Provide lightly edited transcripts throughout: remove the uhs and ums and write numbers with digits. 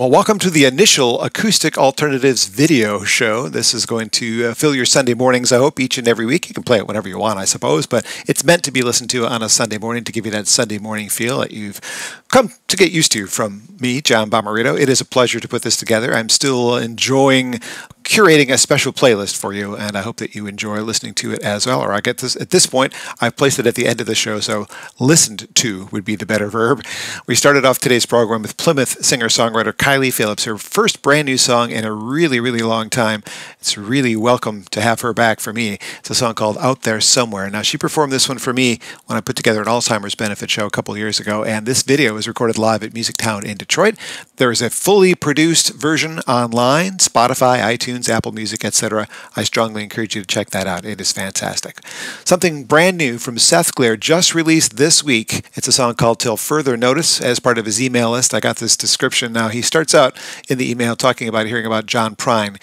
Well, welcome to the initial Acoustic Alternatives video show. This is going to fill your Sunday mornings, I hope, each and every week. You can play it whenever you want, I suppose, but it's meant to be listened to on a Sunday morning to give you that Sunday morning feel that you've come to get used to from me, John Bommarito. It is a pleasure to put this together. I'm still enjoying curating a special playlist for you, and I hope that you enjoy listening to it as well. Or I get this at this point, I've placed it at the end of the show, so listened to would be the better verb. We started off today's program with Plymouth singer-songwriter Kylie Phillips, her first brand new song in a really, really long time. It's really welcome to have her back for me. It's a song called Out There Somewhere. Now, she performed this one for me when I put together an Alzheimer's benefit show a couple years ago, and this video was recorded live at Music Town in Detroit. There is a fully produced version online, Spotify, iTunes, Apple Music, etc. I strongly encourage you to check that out. It is fantastic. Something brand new from Seth Glair just released this week. It's a song called Till Further Notice as part of his email list. I got this description. Now, he starts out in the email talking about hearing about John Prine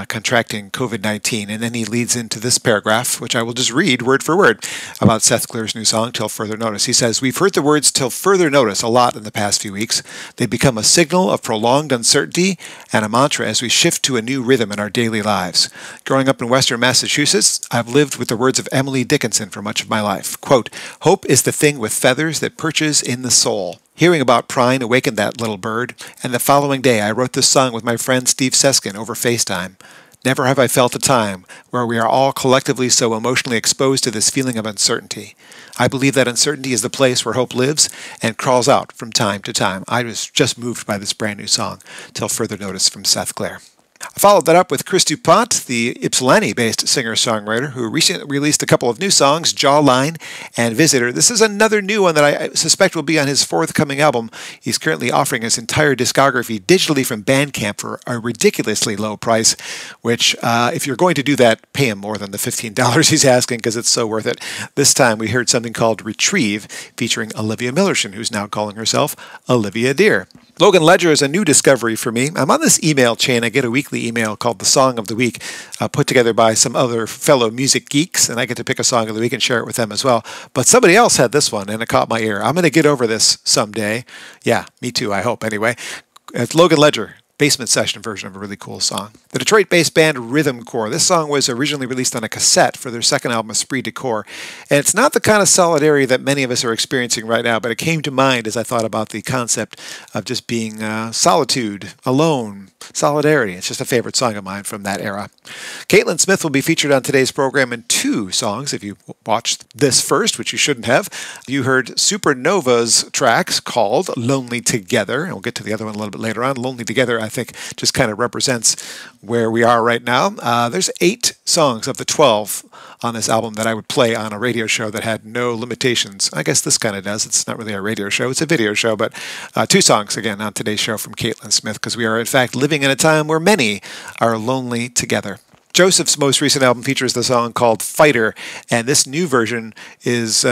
contracting COVID-19, and then he leads into this paragraph, which I will just read word for word, about Seth Glair's new song, Till Further Notice. He says, "We've heard the words till further notice a lot in the past few weeks. They become a signal of prolonged uncertainty and a mantra as we shift to a new rhythm in our daily lives. Growing up in Western Massachusetts, I've lived with the words of Emily Dickinson for much of my life. Quote, 'Hope is the thing with feathers that perches in the soul.' Hearing about Prine awakened that little bird, and the following day I wrote this song with my friend Steve Seskin over FaceTime. Never have I felt a time where we are all collectively so emotionally exposed to this feeling of uncertainty. I believe that uncertainty is the place where hope lives and crawls out from time to time." I was just moved by this brand new song, Till Further Notice, from Seth Glair. I followed that up with Christie Potts, the Ypsilanti-based singer-songwriter who recently released a couple of new songs, Jawline and Visitor. This is another new one that I suspect will be on his forthcoming album. He's currently offering his entire discography digitally from Bandcamp for a ridiculously low price, which, if you're going to do that, pay him more than the $15 he's asking because it's so worth it. This time we heard something called Retrieve, featuring Olivia Millerson, who's now calling herself Olivia Dear. Logan Ledger is a new discovery for me. I'm on this email chain. I get a weekly email called The Song of the Week, put together by some other fellow music geeks, and I get to pick a song of the week and share it with them as well. But somebody else had this one, and it caught my ear. I'm going to get over this someday. Yeah, me too, I hope, anyway. It's Logan Ledger. Basement session version of a really cool song. The Detroit-based band Rhythm Corps. This song was originally released on a cassette for their second album, Esprit de Corps. And it's not the kind of solidarity that many of us are experiencing right now, but it came to mind as I thought about the concept of just being solitude, alone, solidarity. It's just a favorite song of mine from that era. Caitlin Smith will be featured on today's program in two songs. If you watched this first, which you shouldn't have, you heard Supernova's tracks called Lonely Together, and we'll get to the other one a little bit later on. Lonely Together, I think, just kind of represents where we are right now. There's 8 songs of the 12 on this album that I would play on a radio show that had no limitations. I guess this kind of does. It's not really a radio show. It's a video show, but 2 songs, again, on today's show from Caitlin Smith, because we are, in fact, living in a time where many are lonely together. Joseph's most recent album features the song called Fighter, and this new version is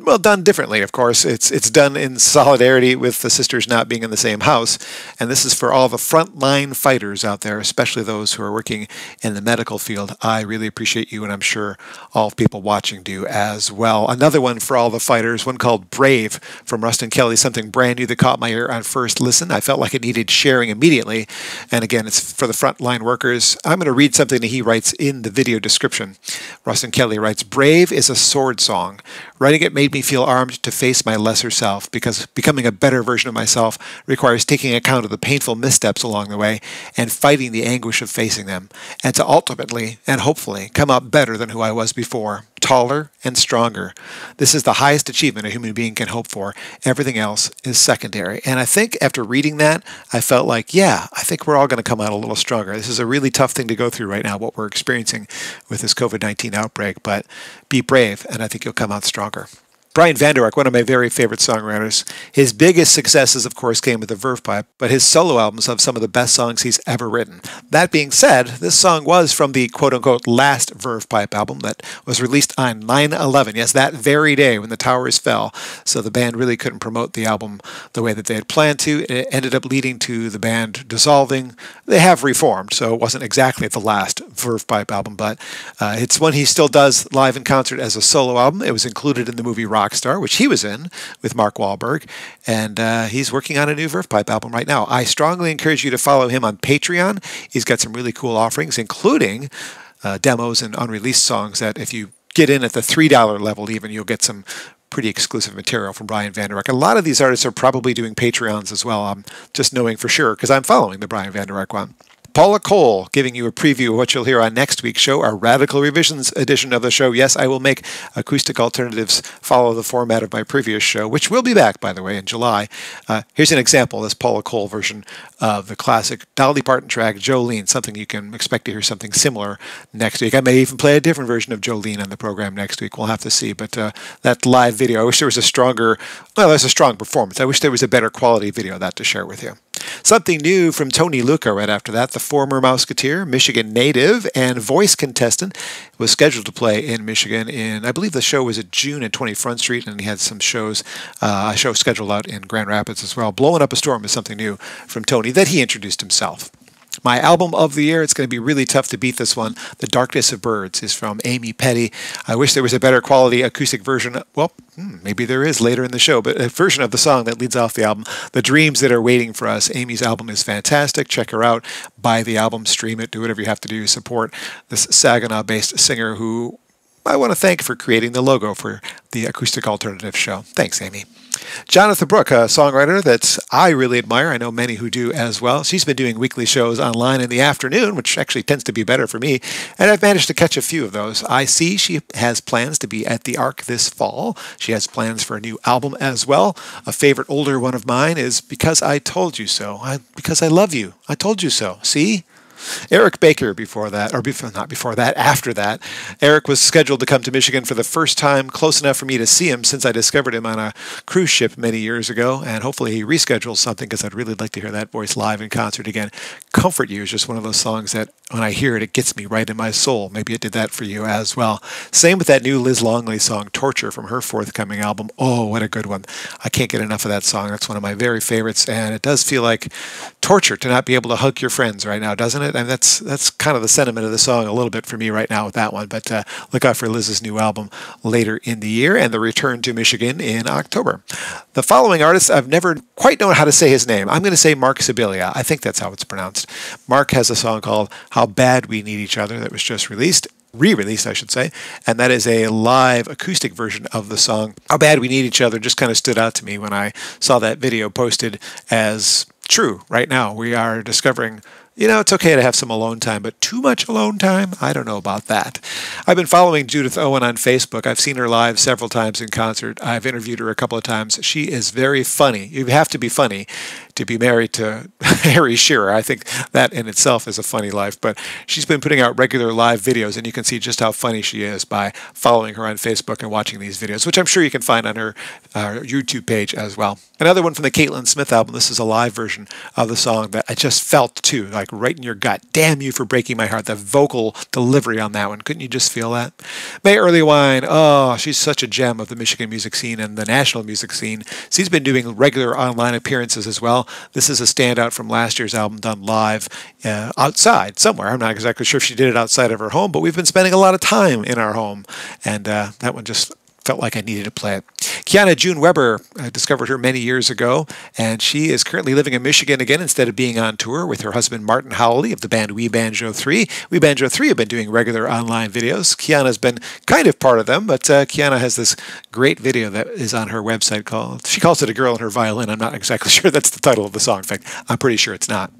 well, done differently, of course. It's done in solidarity with the sisters not being in the same house, and this is for all the frontline fighters out there, especially those who are working in the medical field. I really appreciate you, and I'm sure all people watching do as well. Another one for all the fighters, one called Brave from Rustin Kelly, something brand new that caught my ear on first listen. I felt like it needed sharing immediately, and again, it's for the frontline workers. I'm going to read something that he writes in the video description. Rustin Kelly writes, "Brave is a sword song. Writing it made me feel armed to face my lesser self, because becoming a better version of myself requires taking account of the painful missteps along the way and fighting the anguish of facing them, and to ultimately and hopefully come out better than who I was before, taller and stronger. This is the highest achievement a human being can hope for. Everything else is secondary." And I think after reading that, I felt like, yeah, I think we're all going to come out a little stronger. This is a really tough thing to go through right now, what we're experiencing with this COVID-19 outbreak, but be brave, and I think you'll come out stronger. Brian Vanderwerk, one of my very favorite songwriters. His biggest successes, of course, came with the Verve Pipe, but his solo albums have some of the best songs he's ever written. That being said, this song was from the quote-unquote last Verve Pipe album that was released on 9/11. Yes, that very day when the towers fell. So the band really couldn't promote the album the way that they had planned to. It ended up leading to the band dissolving. They have reformed, so it wasn't exactly the last Verve Pipe album, but it's one he still does live in concert as a solo album. It was included in the movie Rock rock star, which he was in with Mark Wahlberg, and he's working on a new Verve Pipe album right now. I strongly encourage you to follow him on Patreon. He's got some really cool offerings, including demos and unreleased songs that if you get in at the $3 level even, you'll get some pretty exclusive material from Brian Van Der Reck. A lot of these artists are probably doing Patreons as well. I'm just knowing for sure because I'm following the Brian Van Der Reck one. Paula Cole giving you a preview of what you'll hear on next week's show, our Radical Revisions edition of the show. Yes, I will make Acoustic Alternatives follow the format of my previous show, which will be back, by the way, in July. Here's an example, this Paula Cole version of the classic Dolly Parton track, Jolene, something you can expect to hear something similar next week. I may even play a different version of Jolene on the program next week. We'll have to see. But that live video, I wish there was a stronger, well, there's a strong performance. I wish there was a better quality video of that to share with you. Something new from Tony Luca right after that. The former Mouseketeer, Michigan native, and voice contestant, was scheduled to play in Michigan in, I believe the show was at June at 20 Front Street, and he had some shows, a show scheduled out in Grand Rapids as well. Blowing Up a Storm is something new from Tony that he introduced himself. My album of the year, it's going to be really tough to beat this one. The Darkness of Birds is from Amy Petty. I wish there was a better quality acoustic version. Well, maybe there is later in the show, but a version of the song that leads off the album, The Dreams That Are Waiting for Us. Amy's album is fantastic. Check her out. Buy the album, stream it, do whatever you have to do. Support this Saginaw-based singer who I want to thank for creating the logo for the Acoustic Alternative show. Thanks, Amy. Jonathan Brooke, a songwriter that I really admire. I know many who do as well. She's been doing weekly shows online in the afternoon, which actually tends to be better for me, and I've managed to catch a few of those. I see she has plans to be at the Arc this fall. She has plans for a new album as well. A favorite older one of mine is Because I Told You So. Because I Love You. I Told You So. See? Eric Baker before that, or not before that, after that. Eric was scheduled to come to Michigan for the first time, close enough for me to see him since I discovered him on a cruise ship many years ago, and hopefully he reschedules something because I'd really like to hear that voice live in concert again. Comfort You is just one of those songs that when I hear it, it gets me right in my soul. Maybe it did that for you as well. Same with that new Liz Longley song, Torture, from her forthcoming album. Oh, what a good one. I can't get enough of that song. That's one of my very favorites, and it does feel like torture to not be able to hug your friends right now, doesn't it? And that's kind of the sentiment of the song a little bit for me right now with that one. But look out for Liz's new album later in the year and the return to Michigan in October. The following artist, I've never quite known how to say his name. I'm going to say Mark Sibilia. I think that's how it's pronounced. Mark has a song called How Bad We Need Each Other that was just released. Re-released, I should say, and that is a live acoustic version of the song. How Bad We Need Each Other just kind of stood out to me when I saw that video posted as true. Right now, we are discovering, you know, it's okay to have some alone time, but too much alone time? I don't know about that. I've been following Judith Owen on Facebook. I've seen her live several times in concert. I've interviewed her a couple of times. She is very funny. You have to be funny to be married to Harry Shearer. I think that in itself is a funny life, but she's been putting out regular live videos, and you can see just how funny she is by following her on Facebook and watching these videos, which I'm sure you can find on her YouTube page as well. Another one from the Caitlin Smith album. This is a live version of the song that I just felt too, like right in your gut. Damn you for breaking my heart. The vocal delivery on that one. Couldn't you just feel that? May Early Wine. Oh, she's such a gem of the Michigan music scene and the national music scene. She's been doing regular online appearances as well. This is a standout from last year's album done live outside somewhere. I'm not exactly sure if she did it outside of her home, but we've been spending a lot of time in our home, and that one just felt like I needed to play it. Kiana June Weber, I discovered her many years ago, and she is currently living in Michigan again instead of being on tour with her husband Martin Howley of the band We Banjo 3. We Banjo 3 have been doing regular online videos. Kiana's been kind of part of them, but Kiana has this great video that is on her website called, she calls it A Girl and Her Violin. I'm not exactly sure that's the title of the song. In fact, I'm pretty sure it's not.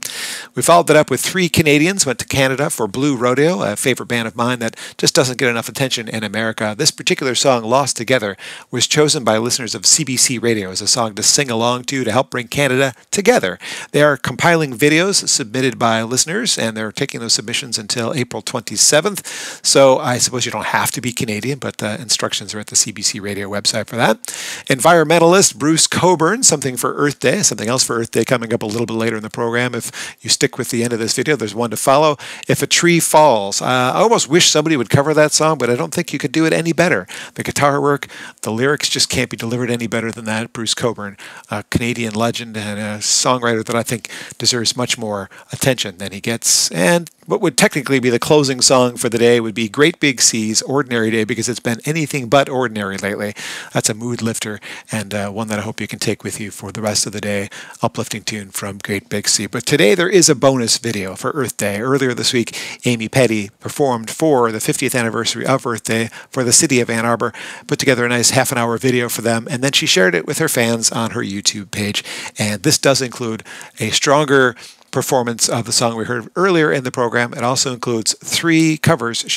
We followed that up with 3 Canadians, went to Canada for Blue Rodeo, a favorite band of mine that just doesn't get enough attention in America. This particular song, Lost Together, was chosen by listeners of CBC Radio as a song to sing along to help bring Canada together. They are compiling videos submitted by listeners, and they're taking those submissions until April 27th. So I suppose you don't have to be Canadian, but the instructions are at the CBC Radio website for that. Environmentalist Bruce Coburn, something for Earth Day, something else for Earth Day coming up a little bit later in the program. If you stick with the end of this video, there's one to follow. If a Tree Falls. I almost wish somebody would cover that song, but I don't think you could do it any better. The guitar work, the lyrics just can't be delivered any better than that. Bruce Coburn, a Canadian legend and a songwriter that I think deserves much more attention than he gets. And what would technically be the closing song for the day would be Great Big Sea's Ordinary Day, because it's been anything but ordinary lately. That's a mood lifter, and one that I hope you can take with you for the rest of the day. Uplifting tune from Great Big Sea. But today there is a bonus video for Earth Day. Earlier this week, Amy Petty performed for the 50th anniversary of Earth Day for the city of Ann Arbor, put together a nice half-an-hour video for them, and then she shared it with her fans on her YouTube page. And this does include a stronger performance of the song we heard earlier in the program. It also includes 3 covers two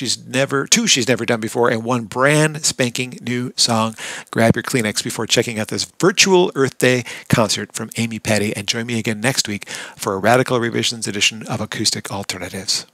she's never done before, and 1 brand spanking new song. Grab your Kleenex before checking out this virtual Earth Day concert from Amy Petty, and join me again next week for a Radical Revisions edition of Acoustic Alternatives.